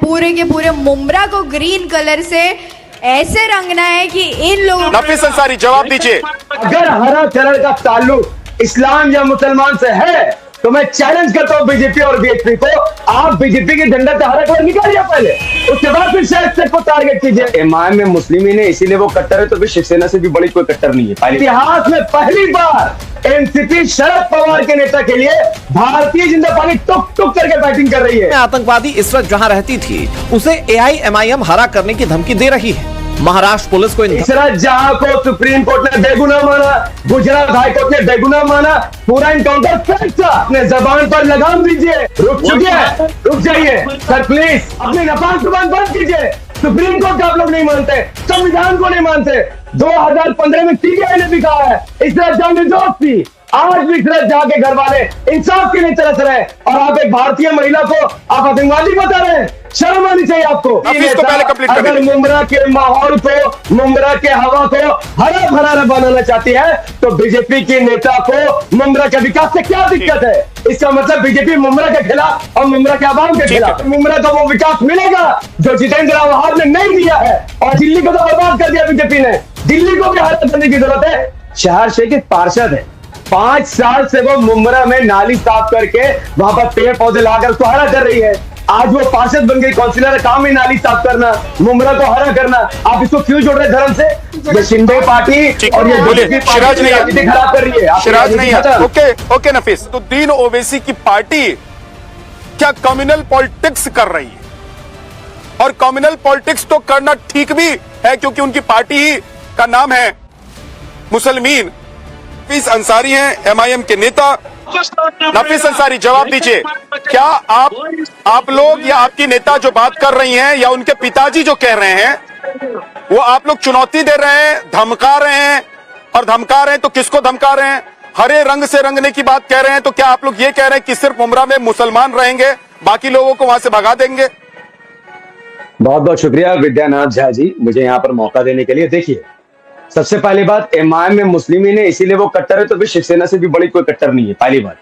पूरे के पूरे मुमरा को ग्रीन कलर से ऐसे रंगना है कि इन लोगों नफीस अंसारी जवाब दीजिए। अगर हरा कलर का ताल्लुक इस्लाम या मुसलमान से है तो मैं चैलेंज करता हूँ बीजेपी और बीएसपी को, आप बीजेपी के झंडे से हरा कलर निकालिए पहले, उसके बाद फिर शायद को टारगेट कीजिए। इमाम में मुस्लिम ही ने इसीलिए वो कट्टर है, तो फिर शिवसेना से भी बड़ी कोई कट्टर नहीं है। इतिहास में पहली बार एनसीपी शरद पवार के नेता के लिए भारतीय जनता पार्टी टुक टुक करके बैटिंग कर रही है। आतंकवादी इशरत जहां रहती थी उसे एआईएमआईएम हरा करने की धमकी दे रही है। महाराष्ट्र पुलिस को इशरत जहां को सुप्रीम कोर्ट ने बेगुनाह माना, गुजरात हाई कोर्ट ने बेगुनाह माना, पूरा इनकाउंटर फेक था। अपने जबान पर लगाम दीजिए। रुक चुके हैं, रुक जाइए सर प्लीज, अपनी नपाक जुबान बंद कीजिए। सुप्रीम कोर्ट आप लोग नहीं मानते, संविधान को नहीं मानते। 2015 में सीबीआई ने भी कहा है इशरत जहां निर्दोष थी। आज भी इशरत जहां के घर वाले इंसाफ के लिए तरस रहे हैं और आप एक भारतीय महिला को आप आतंकवादी बता रहे हैं। शर्म आनी चाहिए आपको। अगर मुमरा के माहौल को, मुमरा के हवा को हरा भरा बनाना चाहती है तो बीजेपी के नेता को मुमरा के विकास से क्या दिक्कत है? इसका मतलब बीजेपी मुमरा के खिलाफ और मुमरा के आवाम के खिलाफ। मुमरा को वो विकास मिलेगा जो जितेंद्र आव्हाड ने नहीं दिया है, और दिल्ली को तो बर्बाद कर दिया बीजेपी ने। दिल्ली को भी हालत करने की जरूरत है। शहर शेख एक पार्षद है, 5 साल से वो मुमरा में नाली साफ करके वहां पर पेड़ पौधे लाकर उसको हरा कर रही है। आज वो पार्षद बन गई, काउंसिलर काम ही नाली साफ करना, मुमरा को हरा करना। आप इसको क्यों जोड़ रहे धर्म से? ये शिंदे पार्टी और ये सिराज नहीं खराब कर रही है। सिराज नहीं है। ओके नफीस, तो दीन ओवैसी की पार्टी क्या कम्युनल पॉलिटिक्स कर रही है? और कम्युनल पॉलिटिक्स तो करना ठीक भी है क्योंकि उनकी पार्टी ही का नाम है मुसलमीन। नफीस अंसारी हैं एमआईएम के नेता। नफीस अंसारी जवाब दीजिए, क्या आप लोग या आपकी नेता जो बात कर रही हैं या उनके पिताजी जो कह रहे हैं वो आप लोग चुनौती दे रहे हैं, धमका रहे हैं? और धमका रहे हैं तो किसको धमका रहे हैं? हरे रंग से रंगने की बात कह रहे हैं, तो क्या आप लोग ये कह रहे हैं कि सिर्फ मुमरा में मुसलमान रहेंगे, बाकी लोगों को वहां से भगा देंगे? बहुत बहुत शुक्रिया विद्यानाथ झा जी, मुझे यहाँ पर मौका देने के लिए। देखिए, सबसे पहली बात, इमाम में मुस्लिम ही ने इसीलिए वो कट्टर है, तो फिर शिवसेना से भी बड़ी कोई कट्टर नहीं है। पहली बात।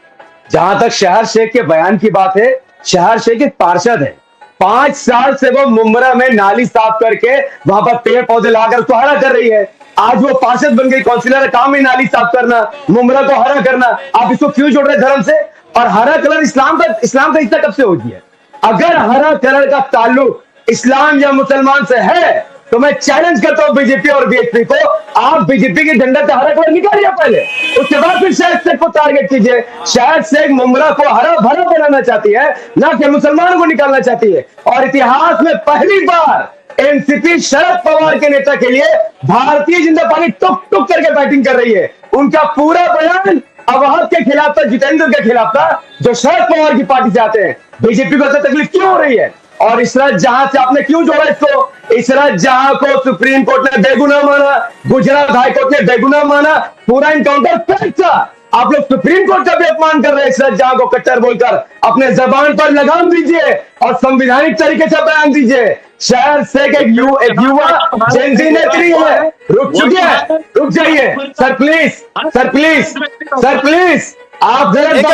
जहां तक शहर शेख के बयान की बात है, शहर शेख एक पार्षद है, 5 साल से वो मुमरा में नाली साफ करके वहां पर पेड़ पौधे लाकर उसको हरा कर रही है। आज वो पार्षद बन गई, काउंसिलर काम ही नाली साफ करना, मुमरा को हरा करना। आप इसको क्यों जोड़ रहे धर्म से? और हरा कलर इस्लाम का हिस्सा कब से हो गया? अगर हरा कलर का ताल्लुक इस्लाम या मुसलमान से है तो मैं चैलेंज करता हूं बीजेपी और बीएसपी को, आप बीजेपी के झंडे से हरा कलर निकालिए पहले, उसके बाद फिर शायद शेख को टारगेट कीजिए। शायद शेख मुमरा को हरा भरा बनाना चाहती है, ना कि मुसलमानों को निकालना चाहती है। और इतिहास में पहली बार एनसीपी शरद पवार के नेता के लिए भारतीय जनता पार्टी टुक टुक करके बैटिंग कर रही है। उनका पूरा बयान अवहद के खिलाफ था, जितेंद्र के खिलाफ था, जो शरद पवार की पार्टी से आते हैं। बीजेपी को तकलीफ क्यों हो रही है? और इशरत जहां से आपने क्यों जोड़ा इसको? इशरत जहां को सुप्रीम कोर्ट ने बेगुनाह माना, गुजरात हाई कोर्ट ने बेगुनाह माना, पूरा इनकाउंटर फेक था। आप लोग सुप्रीम कोर्ट का भी अपमान कर रहे हैं इशरत जहां को कट्टर बोलकर। अपने जबान पर लगाम दीजिए और संवैधानिक तरीके से बयान दीजिए। शहर से एक युवा जेनजी नेत्री है, रुक चुके हैं, रुक जाइए sir please, sir please, sir please. आप जरा एक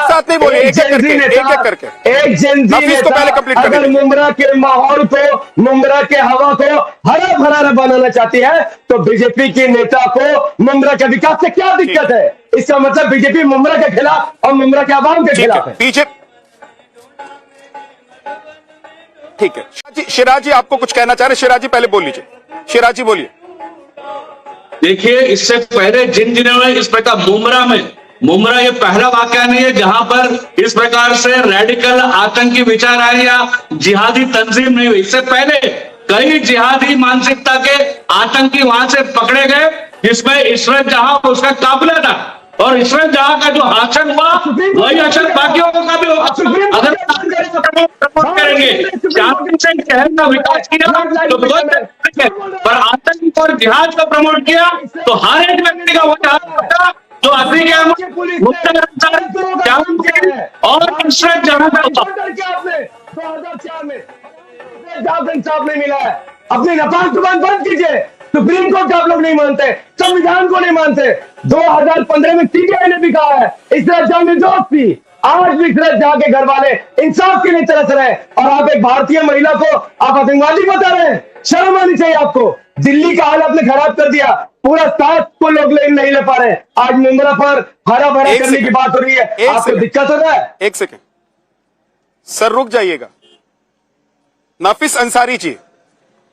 साथ नहीं बोलिए, एक जेनजी नेता अगर मुमरा के माहौल को, मुमरा के हवा को हरा भरा बनाना चाहती है तो बीजेपी के नेता को मुमरा के विकास से क्या दिक्कत है? इसका मतलब बीजेपी मुमरा के खिलाफ और मुमरा के आवाम के खिलाफ है। ठीक है, शिराज जी आपको कुछ कहना चाह रहे? शिराज जी पहले बोल लीजिए। शिराज जी बोलिए। देखिए, इससे पहले जिन दिनों में इस प्रकार मुमरा ये पहला वाकया नहीं है जहां पर इस प्रकार से रेडिकल आतंकी विचार आए या जिहादी तंजीम नहीं हुई। इससे पहले कई जिहादी मानसिकता के आतंकी वहां से पकड़े गए, जिसमें इशरत जहां उसका काफिला था। और इशरत जहां का जो आचरण हुआ वही आचरण बाकियों का भी होगा। अगर प्रमोट करेंगे शहर का विकास किया तो पर आतंक और जिहाद को प्रमोट किया तो हर एक व्यक्ति का वही हाल होता जो आदमी के और इशरत जहां का 2004 में इंसाफ नहीं मिला है। अपनी नपाक जुबान बंद कीजिए। सुप्रीम कोर्ट का आप लोग नहीं मानते, संविधान को नहीं मानते। 2015 में सीबीआई ने भी कहा है इशरत जहां निर्दोष थी। आज भी सूरज झा के घर वाले इंसाफ के लिए तरस रहे हैं और आप एक भारतीय महिला को आप आतंकवादी बता रहे हैं। शर्म आनी चाहिए आपको। दिल्ली का हाल आपने खराब कर दिया, पूरा 7 को लोग नहीं ले पा रहे। आज मुंब्रा पर हरा भरा एक करने की सेकंड, बात हो रही है, एक आपको सेकंड। दिक्कत हो रहा है? एक सेकंड सर, रुक जाइएगा। नाफिस अंसारी जी,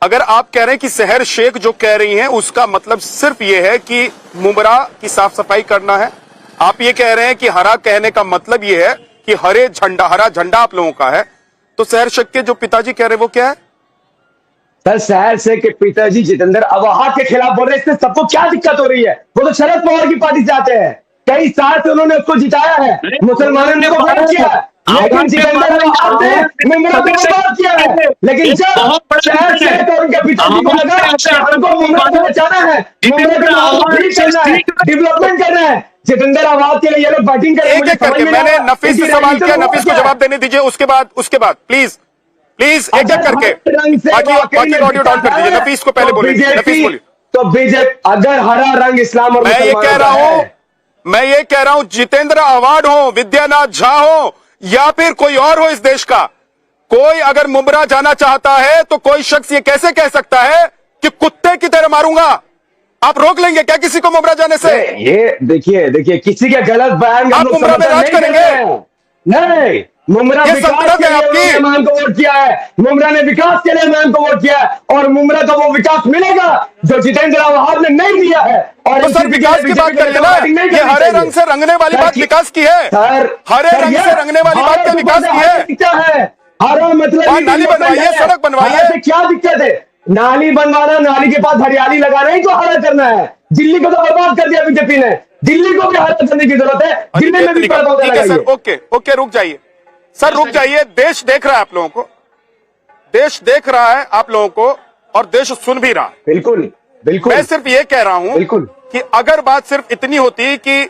अगर आप कह रहे हैं कि सहर शेख जो कह रही हैं उसका मतलब सिर्फ ये है कि मुंब्रा की साफ सफाई करना है, आप ये कह रहे हैं कि हरा कहने का मतलब ये है कि हरा झंडा आप लोगों का है, तो सहर शेख के जो पिताजी कह रहे हैं वो क्या है? सर सहर शेख के पिताजी जितेंद्र अवाहा के खिलाफ बोल रहे हैं, इससे सबको क्या दिक्कत हो रही है? वो तो शरद पवार की पार्टी से आते हैं, कई साल से उन्होंने उसको जिताया है, मुसलमानों ने उसको वोट किया है, लेकिन जितेंद्र अवाहा ने मुंब्रा को बर्बाद किया है। लेकिन जब सहर शेख और उनके पिताजी को लगा कि हमको मुंब्रा को बचाना है, मुंब्रा का माहौल ठीक करना है, डेवलपमेंट करना है, जितेंद्र आवाज के लिए ये लोग बैटिंग करें। एक एक करके मैंने नफीस से सवाल किया, नफीस को जवाब देने दीजिए, उसके बाद प्लीज एक एक करके बाकी ऑडियो डाउन कर दीजिए। नफीस को पहले बोलिए, नफीस बोलिए। तो बीजेपी अगर हरा रंग इस्लाम और मैं ये कह रहा हूं जितेंद्र आवाड हो, विद्यानाथ झा हो या फिर कोई और हो इस देश का, कोई अगर मुंब्रा जाना चाहता है तो कोई शख्स ये कैसे कह सकता है कि कुत्ते की तरह मारूंगा? आप रोक लेंगे क्या किसी को मुंब्रा जाने से? ये देखिए किसी के गलत बयान आप मुंब्रा में राज करेंगे? नहीं, मुंब्रा ये विकास संतुलन के है लिए आपकी। उन्होंने मैम को वोट किया है, मुंब्रा ने विकास के लिए मैम को वोट किया है और मुंब्रा का वो विकास मिलेगा जो जितेंद्र आवाज ने नहीं दिया है। और तो सर विकास की बात करिए ना, ये हरे रंग से रंगने वाली बात विकास की है। हरे रंग से रंगने वाली बात क्या विकास की है? हरा मतलब और नाली बनवाइए, सड़क बनवाइए। क्या दिक्कत है? नाली बनवाना, नाली के पास हरियाली लगाना ही तो हरा करना है। दिल्ली को तो बर्बाद कर दिया बीजेपी ने, दिल्ली को भी हरा करने की जरूरत है। दिल्ली में भी पेड़ पौधे ठीक है सर, लगाइए। ओके रुक जाइए सर, रुक जाइए। देश देख रहा है आप लोगों को, देश देख रहा है आप लोगों को और देश सुन भी रहा है। बिल्कुल मैं सिर्फ ये कह रहा हूं बिल्कुल कि अगर बात सिर्फ इतनी होती कि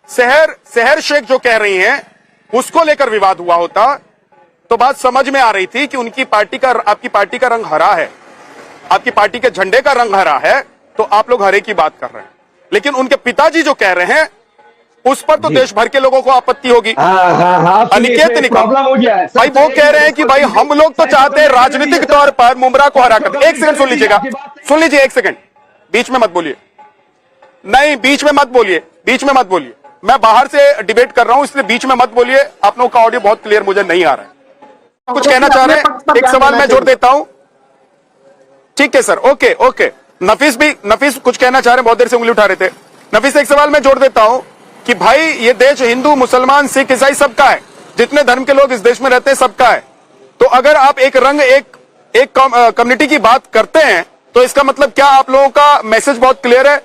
सहर शेख जो कह रही हैं उसको लेकर विवाद हुआ होता तो बात समझ में आ रही थी कि उनकी पार्टी का, आपकी पार्टी का रंग हरा है, आपकी पार्टी के झंडे का रंग हरा है, तो आप लोग हरे की बात कर रहे हैं। लेकिन उनके पिताजी जो कह रहे हैं उस पर तो देश भर के लोगों को आपत्ति होगी। अनिकेत निकम प्रॉब्लम हो गया है भाई, वो कह रहे हैं कि भाई हम लोग तो चाहते हैं राजनीतिक तौर पर मुंब्रा को हरा कर। एक सेकंड सुन लीजिएगा, सुन लीजिए, एक सेकंड, बीच में मत बोलिए, नहीं बीच में मत बोलिए, मैं बाहर से डिबेट कर रहा हूं इसलिए बीच में मत बोलिए। आप लोगों का ऑडियो बहुत क्लियर मुझे नहीं आ रहा है। कुछ कहना चाह रहे हैं? एक सवाल मैं जोड़ देता हूं। ठीक है सर, ओके। नफीस कुछ कहना चाह रहे हैं, बहुत देर से उंगली उठा रहे थे। नफीस एक सवाल मैं जोड़ देता हूं कि भाई ये देश हिंदू, मुसलमान, सिख, ईसाई सबका है, जितने धर्म के लोग इस देश में रहते हैं सबका है। तो अगर आप एक रंग, एक कम्युनिटी की बात करते हैं तो इसका मतलब क्या आप लोगों का मैसेज बहुत क्लियर है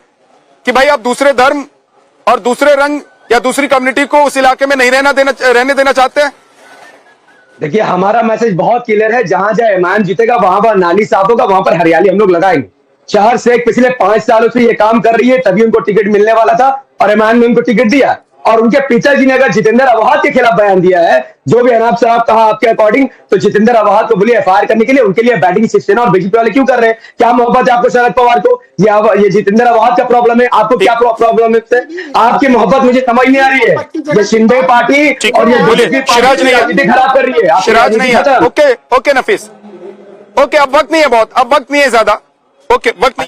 कि भाई आप दूसरे धर्म और दूसरे रंग या दूसरी कम्युनिटी को उस इलाके में नहीं रहने देना चाहते हैं? देखिए हमारा मैसेज बहुत क्लियर है, जहां जहां इमाम जीतेगा वहां पर नाली साफ होगा, वहां पर हरियाली हम लोग लगाएंगे। शहर शेख पिछले 5 सालों से ये काम कर रही है, तभी उनको टिकट मिलने वाला था और इमाम ने उनको टिकट दिया। और उनके पिताजी ने अगर जितेंद्र अवाहद के खिलाफ बयान दिया है, जो भी अनाप साहब कहा आपके अकॉर्डिंग, तो जितेंद्र अवाहद को बोलिए एफआईआर करने के लिए, उनके लिए बैटिंग शिवसेना और बीजेपी वाले क्यों कर रहे हैं? क्या मोहब्बत है आपको शरद पवार को? ये जितेंद्र अवाहद का प्रॉब्लम है? आपको क्या प्रॉब्लम है इससे? आपकी मोहब्बत मुझे समझ नहीं आ रही है। ये शिंदे पार्टी और ये बीजेपी पार्टी राजनीति खराब कर रही है। सिराज नहीं है। ओके नफीस, ओके अब वक्त नहीं है बहुत, अब वक्त नहीं है ज्यादा। ओके वक्त नहीं।